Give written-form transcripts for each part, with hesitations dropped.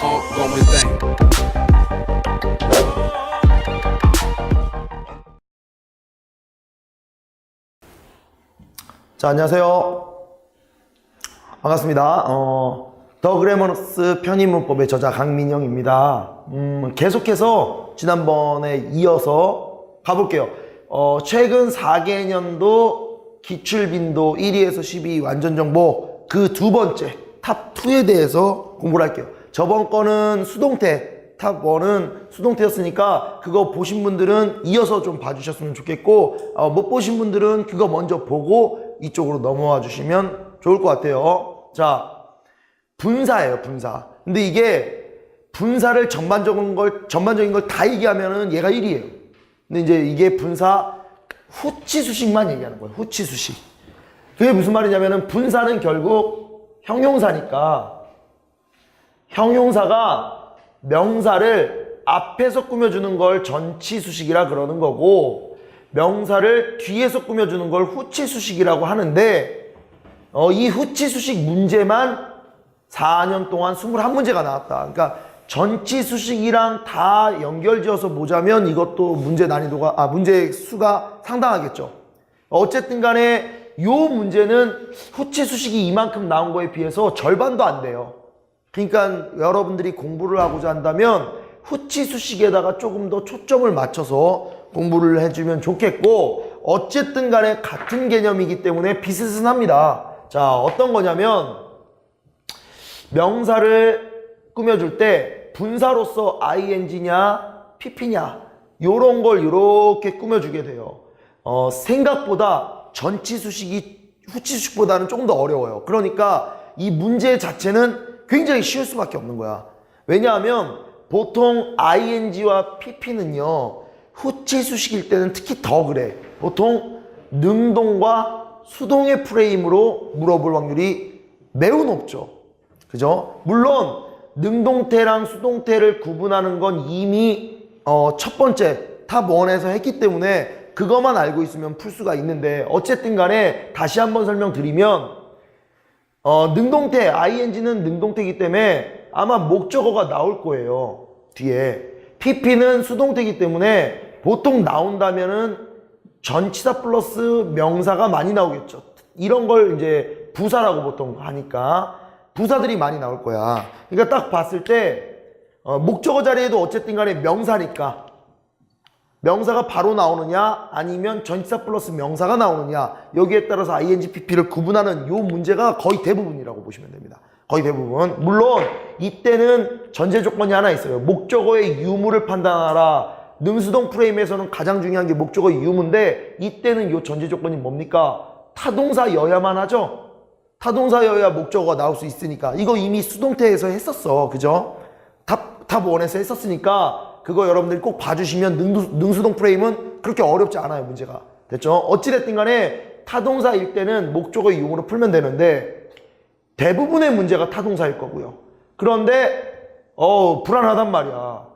ongoing thing. 자, 안녕하세요. 반갑습니다. 더 그래머러스 편입문법의 저자 강민영입니다. 계속해서 지난번에 이어서 가볼게요. 최근 4개년도 기출빈도 1위에서 12위 완전정보 그 두 번째 탑2에 대해서 공부를 할게요. 저번 거는 수동태, 탑1은 수동태였으니까 그거 보신 분들은 이어서 좀 봐주셨으면 좋겠고 못 보신 분들은 그거 먼저 보고 이쪽으로 넘어와 주시면 좋을 것 같아요. 자, 분사예요, 분사. 근데 이게 분사를 전반적인 걸 다 얘기하면은 얘가 1위에요. 근데 이제 이게 분사 후치수식만 얘기하는 거예요. 후치수식. 그게 무슨 말이냐면은 분사는 결국 형용사니까 형용사가 명사를 앞에서 꾸며주는 걸 전치수식이라 그러는 거고 명사를 뒤에서 꾸며주는 걸 후치수식이라고 하는데 이 후치수식 문제만 4년 동안 21문제가 나왔다. 그러니까 전치수식이랑 다 연결지어서 보자면 이것도 문제 수가 상당하겠죠. 어쨌든 간에 요 문제는 후치수식이 이만큼 나온 거에 비해서 절반도 안 돼요. 그러니까 여러분들이 공부를 하고자 한다면 후치수식에다가 조금 더 초점을 맞춰서 공부를 해주면 좋겠고 어쨌든 간에 같은 개념이기 때문에 비슷합니다. 자, 어떤 거냐면 명사를 꾸며줄 때 분사로서 ing냐 pp냐 요런 걸 이렇게 꾸며주게 돼요. 생각보다 전치수식이 후치수식보다는 조금 더 어려워요. 그러니까 이 문제 자체는 굉장히 쉬울 수밖에 없는 거야. 왜냐하면 보통 ing와 pp는요 후치수식일 때는 특히 더 그래. 보통 능동과 수동의 프레임으로 물어볼 확률이 매우 높죠. 그죠? 물론 능동태랑 수동태를 구분하는 건 이미 첫 번째 탑1에서 했기 때문에 그것만 알고 있으면 풀 수가 있는데 어쨌든 간에 다시 한번 설명드리면 능동태, ing는 능동태이기 때문에 아마 목적어가 나올 거예요. 뒤에. pp는 수동태이기 때문에 보통 나온다면은 전치사 플러스 명사가 많이 나오겠죠. 이런 걸 이제 부사라고 보통 하니까 부사들이 많이 나올 거야. 그러니까 딱 봤을 때 목적어 자리에도 어쨌든 간에 명사니까 명사가 바로 나오느냐 아니면 전치사 플러스 명사가 나오느냐 여기에 따라서 ing, pp를 구분하는 요 문제가 거의 대부분이라고 보시면 됩니다. 거의 대부분. 물론 이때는 전제 조건이 하나 있어요. 목적어의 유무를 판단하라. 능수동 프레임에서는 가장 중요한 게 목적어의 유무인데 이때는 요 전제 조건이 뭡니까? 타동사여야만 하죠. 타동사여야 목적어가 나올 수 있으니까 이거 이미 수동태에서 했었어. 그죠? 탑1에서 했었으니까 그거 여러분들이 꼭 봐주시면 능수동 프레임은 그렇게 어렵지 않아요. 문제가. 됐죠? 어찌됐든 간에 타동사일 때는 목적어의 유무로 풀면 되는데 대부분의 문제가 타동사일 거고요. 그런데 불안하단 말이야.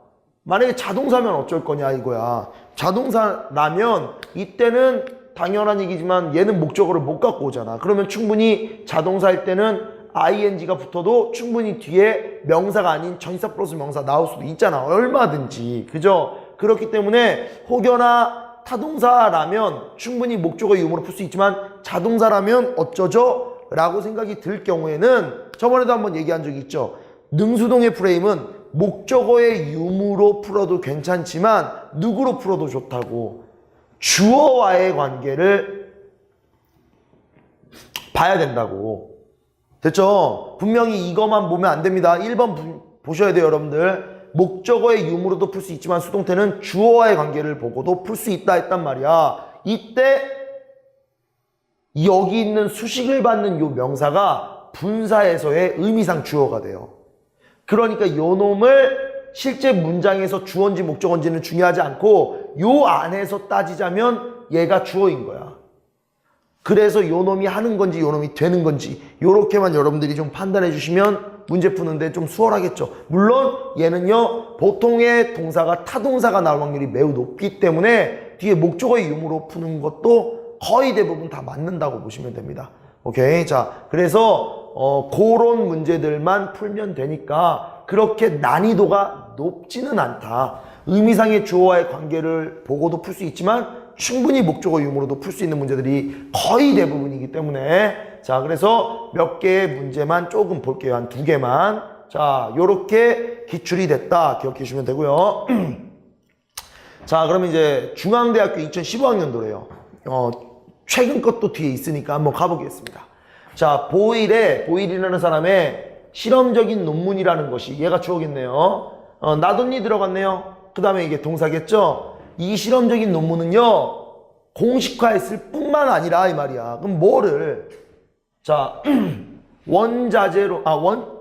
만약에 자동사면 어쩔 거냐 이거야. 자동사라면 이때는 당연한 얘기지만 얘는 목적어를 못 갖고 오잖아. 그러면 충분히 자동사일 때는 ing가 붙어도 충분히 뒤에 명사가 아닌 전치사 플러스 명사 나올 수도 있잖아. 얼마든지. 그죠? 그렇기 때문에 혹여나 타동사라면 충분히 목적어의 유무로 풀 수 있지만 자동사라면 어쩌죠? 라고 생각이 들 경우에는 저번에도 한번 얘기한 적이 있죠. 능수동의 프레임은 목적어의 유무로 풀어도 괜찮지만 누구로 풀어도 좋다고. 주어와의 관계를 봐야 된다고. 됐죠? 분명히 이것만 보면 안 됩니다. 1번 보셔야 돼요, 여러분들. 목적어의 유무로도 풀 수 있지만 수동태는 주어와의 관계를 보고도 풀 수 있다 했단 말이야. 이때 여기 있는 수식을 받는 요 명사가 분사에서의 의미상 주어가 돼요. 그러니까 요 놈을 실제 문장에서 주어인지 목적어인지는 중요하지 않고 요 안에서 따지자면 얘가 주어인 거야. 그래서 요 놈이 하는 건지 요 놈이 되는 건지 요렇게만 여러분들이 좀 판단해 주시면 문제 푸는데 좀 수월하겠죠. 물론 얘는요 보통의 동사가 타동사가 나올 확률이 매우 높기 때문에 뒤에 목적어의 유무로 푸는 것도 거의 대부분 다 맞는다고 보시면 됩니다. 오케이. 자, 그래서 그런 문제들만 풀면 되니까 그렇게 난이도가 높지는 않다. 의미상의 주어와의 관계를 보고도 풀 수 있지만 충분히 목적어 유무로도 풀 수 있는 문제들이 거의 대부분이기 때문에 자, 그래서 몇 개의 문제만 조금 볼게요. 한 2개만. 자, 요렇게 기출이 됐다. 기억해 주시면 되고요. 자, 그러면 이제 중앙대학교 2015학년도래요. 최근 것도 뒤에 있으니까 한번 가보겠습니다. 자, 보일이라는 사람의 실험적인 논문이라는 것이 얘가 주어겠네요. 나돈니 들어갔네요. 그 다음에 이게 동사겠죠? 이 실험적인 논문은요, 공식화했을 뿐만 아니라 이 말이야. 그럼 뭐를? 자,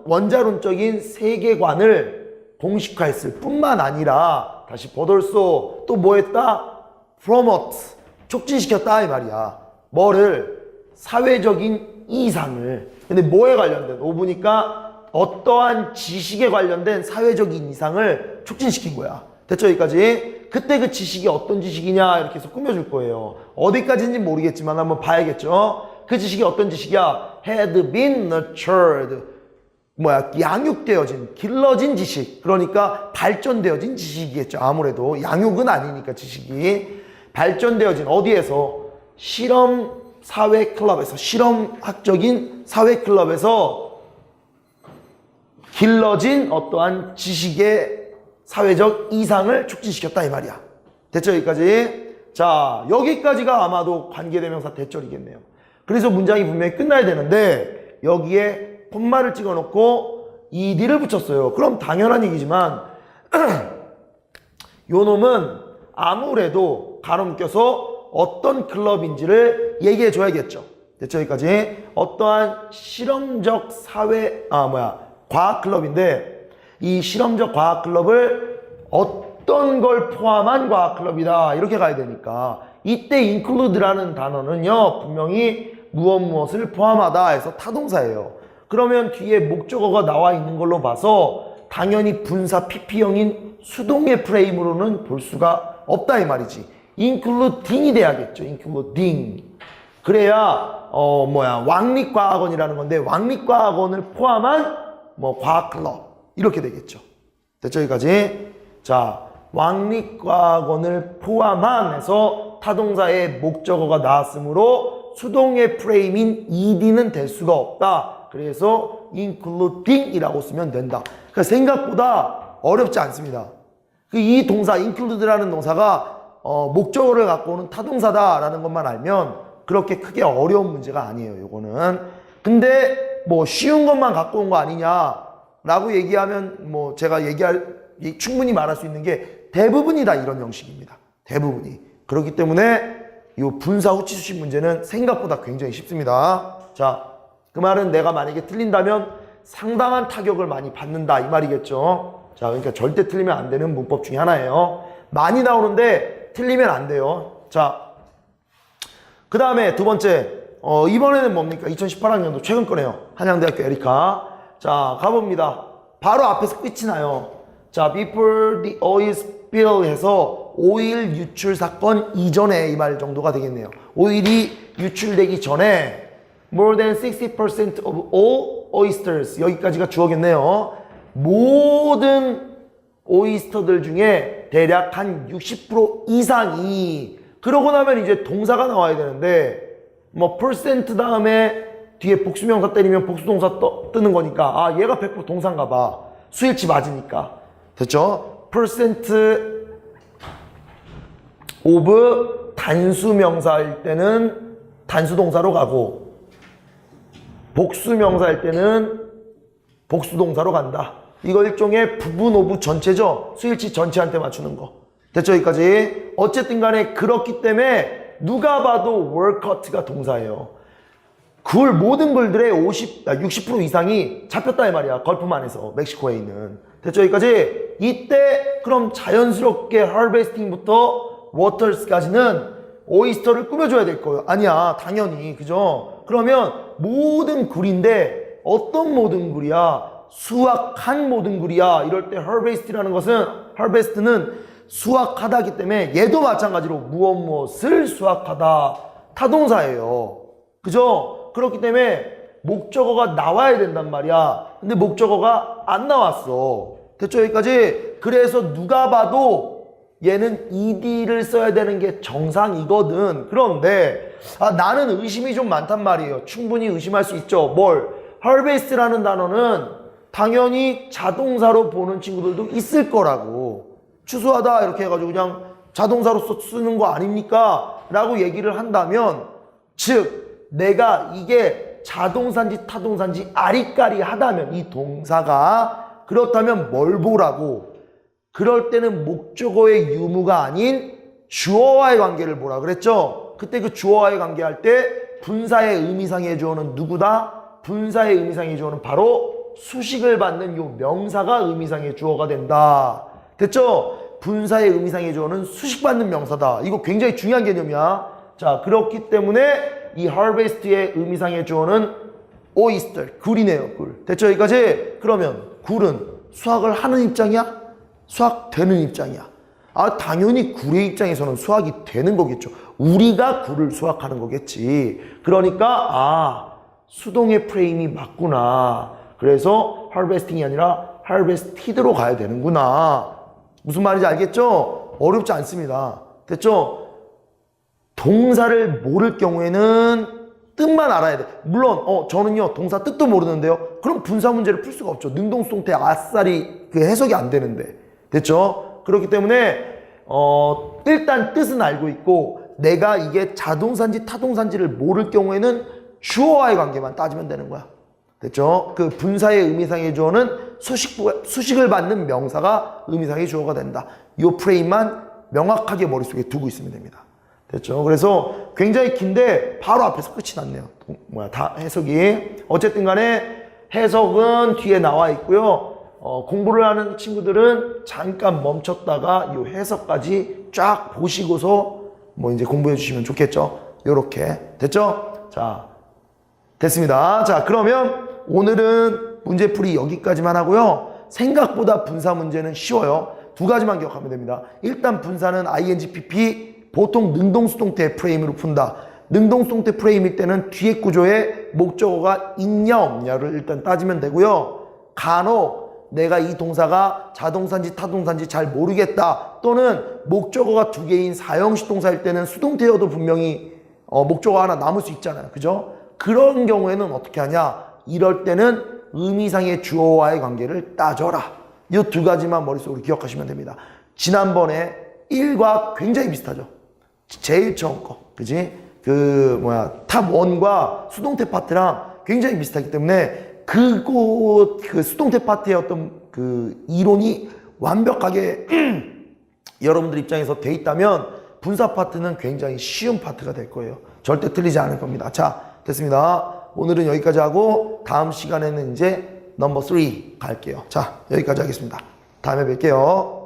원자론적인 세계관을 공식화했을 뿐만 아니라 다시 보돌소 또 뭐 했다? promote 촉진시켰다 이 말이야. 뭐를? 사회적인 이상을. 근데 뭐에 관련된? 보니까 어떠한 지식에 관련된 사회적인 이상을 촉진시킨 거야. 됐죠? 여기까지? 그때 그 지식이 어떤 지식이냐 이렇게 해서 꾸며줄 거예요. 어디까지인지 모르겠지만 한번 봐야겠죠? 그 지식이 어떤 지식이야? had been nurtured. 양육되어진, 길러진 지식. 그러니까 발전되어진 지식이겠죠. 아무래도 양육은 아니니까 지식이. 발전되어진 어디에서? 실험 사회 클럽에서, 실험학적인 사회 클럽에서 길러진 어떠한 지식의 사회적 이상을 촉진시켰다 이 말이야. 됐죠? 여기까지? 자, 여기까지가 아마도 관계대명사 대절이겠네요. 그래서 문장이 분명히 끝나야 되는데 여기에 콤마를 찍어놓고 ed를 붙였어요. 그럼 당연한 얘기지만 요 놈은 아무래도 가로 묶여서 어떤 클럽인지를 얘기해 줘야겠죠. 됐죠? 여기까지? 어떠한 실험적 과학 클럽인데 이 실험적 과학 클럽을 어떤 걸 포함한 과학 클럽이다 이렇게 가야 되니까 이때 include라는 단어는요 분명히 무엇을 포함하다 해서 타동사예요. 그러면 뒤에 목적어가 나와 있는 걸로 봐서 당연히 분사 PP형인 수동의 프레임으로는 볼 수가 없다 이 말이지. including이 돼야겠죠. including. 그래야 왕립과학원이라는 건데 왕립과학원을 포함한 과학 클럽 이렇게 되겠죠. 됐죠? 여기까지? 자, 왕립과학원을 포함한 해서 타동사의 목적어가 나왔으므로 수동의 프레임인 ed는 될 수가 없다. 그래서 including이라고 쓰면 된다. 그러니까 생각보다 어렵지 않습니다. 이 동사 include라는 동사가 목적어를 갖고 오는 타동사다라는 것만 알면 그렇게 크게 어려운 문제가 아니에요. 요거는. 근데 쉬운 것만 갖고 온 거 아니냐라고 얘기하면 제가 충분히 말할 수 있는 게 대부분이 다 이런 형식입니다. 대부분이. 그렇기 때문에 이 분사 후치수식 문제는 생각보다 굉장히 쉽습니다. 자, 그 말은 내가 만약에 틀린다면 상당한 타격을 많이 받는다 이 말이겠죠. 자, 그러니까 절대 틀리면 안 되는 문법 중에 하나예요. 많이 나오는데 틀리면 안 돼요. 자, 그 다음에 두 번째, 이번에는 뭡니까? 2018학년도 최근 거네요. 한양대학교 에리카. 자, 가봅니다. 바로 앞에서 끝이 나요. 자, before the oil spill 해서 오일 유출 사건 이전에 이 말 정도가 되겠네요. 오일이 유출되기 전에 more than 60% of all oysters 여기까지가 주어겠네요. 모든 오이스터들 중에 대략 한 60% 이상이 그러고 나면 이제 동사가 나와야 되는데 percent 다음에 뒤에 복수명사 때리면 복수동사 뜨는 거니까 얘가 100% 동사인가 봐. 수일치 맞으니까. 됐죠? percent of 단수명사일 때는 단수동사로 가고 복수명사일 때는 복수동사로 간다. 이거 일종의 부분 오브 전체죠. 수일치 전체한테 맞추는 거. 됐죠? 여기까지. 어쨌든 간에 그렇기 때문에 누가 봐도 workut가 동사예요. 모든 글들의 60% 이상이 잡혔다 이 말이야. 걸프만에서 멕시코에 있는. 됐죠? 여기까지. 이때 그럼 자연스럽게 harvesting부터 waters까지는 오이스터를 꾸며줘야 될 거예요. 아니야. 당연히. 그죠? 그러면 모든 굴인데 어떤 모든 굴이야? 수확한 모든 굴이야. 이럴 때 harvest는 수확하다기 때문에 얘도 마찬가지로 무엇을 수확하다 타동사예요. 그죠? 그렇기 때문에 목적어가 나와야 된단 말이야. 근데 목적어가 안 나왔어. 됐죠? 여기까지? 그래서 누가 봐도 얘는 ed를 써야 되는 게 정상이거든. 그런데 나는 의심이 좀 많단 말이에요. 충분히 의심할 수 있죠. 뭘? harvest라는 단어는 당연히 자동사로 보는 친구들도 있을 거라고. 추수하다 이렇게 해가지고 그냥 자동사로서 쓰는 거 아닙니까? 라고 얘기를 한다면, 즉 내가 이게 자동사인지 타동사인지 아리까리하다면, 이 동사가 그렇다면 뭘 보라고? 그럴 때는 목적어의 유무가 아닌 주어와의 관계를 보라 그랬죠? 그때 그 주어와의 관계할 때 분사의 의미상의 주어는 누구다? 분사의 의미상의 주어는 바로 수식을 받는 요 명사가 의미상의 주어가 된다. 됐죠? 분사의 의미상의 주어는 수식받는 명사다. 이거 굉장히 중요한 개념이야. 자, 그렇기 때문에 이 harvest의 의미상의 주어는 oyster, 굴이네요. 굴. 됐죠? 여기까지? 그러면 굴은 수학을 하는 입장이야? 수학되는 입장이야. 당연히 굴의 입장에서는 수학이 되는 거겠죠. 우리가 굴을 수학하는 거겠지. 그러니까 수동의 프레임이 맞구나. 그래서 harvesting이 아니라 harvested로 가야 되는구나. 무슨 말인지 알겠죠? 어렵지 않습니다. 됐죠? 동사를 모를 경우에는 뜻만 알아야 돼. 물론 저는요 동사 뜻도 모르는데요. 그럼 분사 문제를 풀 수가 없죠. 능동수동태 아싸리 그 해석이 안 되는데. 됐죠? 그렇기 때문에 일단 뜻은 알고 있고 내가 이게 자동사인지 타동사인지를 모를 경우에는 주어와의 관계만 따지면 되는 거야. 됐죠? 그 분사의 의미상의 주어는 수식을 받는 명사가 의미상의 주어가 된다. 이 프레임만 명확하게 머릿속에 두고 있으면 됩니다. 됐죠? 그래서 굉장히 긴데 바로 앞에서 끝이 났네요. 다 해석이. 어쨌든 간에 해석은 뒤에 나와 있고요. 공부를 하는 친구들은 잠깐 멈췄다가 이 해석까지 쫙 보시고서 이제 공부해 주시면 좋겠죠? 요렇게. 됐죠? 자, 됐습니다. 자, 그러면 오늘은 문제풀이 여기까지만 하고요. 생각보다 분사 문제는 쉬워요. 두 가지만 기억하면 됩니다. 일단 분사는 ing, pp, 보통 능동수동태 프레임으로 푼다. 능동수동태 프레임일 때는 뒤에 구조에 목적어가 있냐 없냐를 일단 따지면 되고요. 간혹 내가 이 동사가 자동사인지 타동사인지 잘 모르겠다, 또는 목적어가 두 개인 사형식 동사일 때는 수동태여도 분명히 목적어 하나 남을 수 있잖아요. 그죠? 그런 경우에는 어떻게 하냐? 이럴 때는 의미상의 주어와의 관계를 따져라. 이 두 가지만 머릿속으로 기억하시면 됩니다. 지난번에 1과 굉장히 비슷하죠. 제일 처음 거. 그지? 탑 1과 수동태 파트랑 굉장히 비슷하기 때문에 그 수동태 파트의 어떤 그 이론이 완벽하게 여러분들 입장에서 돼 있다면 분사 파트는 굉장히 쉬운 파트가 될 거예요. 절대 틀리지 않을 겁니다. 자, 됐습니다. 오늘은 여기까지 하고 다음 시간에는 이제 넘버 3 갈게요. 자, 여기까지 하겠습니다. 다음에 뵐게요.